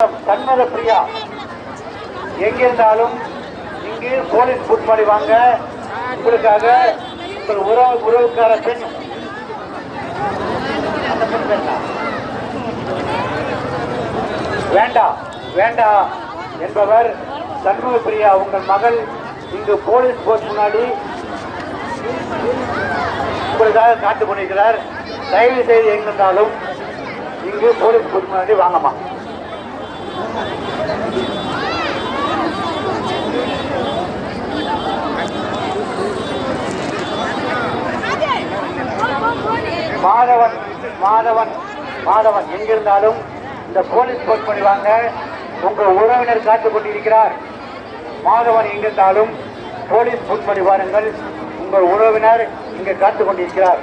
சண்முக பிரியா எங்கிருந்தாலும் இங்கு போலீஸ் புட்பாடி வாங்க. உங்களுக்காக உங்கள் உறவுக்கார பெண் வேண்டாம் வேண்டாம் என்பவர் சண்முக பிரியா உங்கள் மகள் இங்கு போலீஸ் போஸ்ட் முன்னாடி உங்களுக்காக காத்து கொண்டிருக்கிறார். தயவு செய்து எங்கிருந்தாலும் இங்கு போலீஸ் போஸ்ட் முன்னாடி வாங்கம்மா. மாதவன் மாதவன் மாதவன் எங்கிருந்தாலும் இந்த போலீஸ் போஸ்ட் பண்ணி வாங்க. உங்கள் உறவினர் காத்துக் கொண்டிருக்கிறார். மாதவன் எங்கிருந்தாலும் போலீஸ் போஸ்ட் பண்ணி வாருங்கள். உங்கள் உறவினர் இங்கே காத்துக் கொண்டிருக்கிறார்.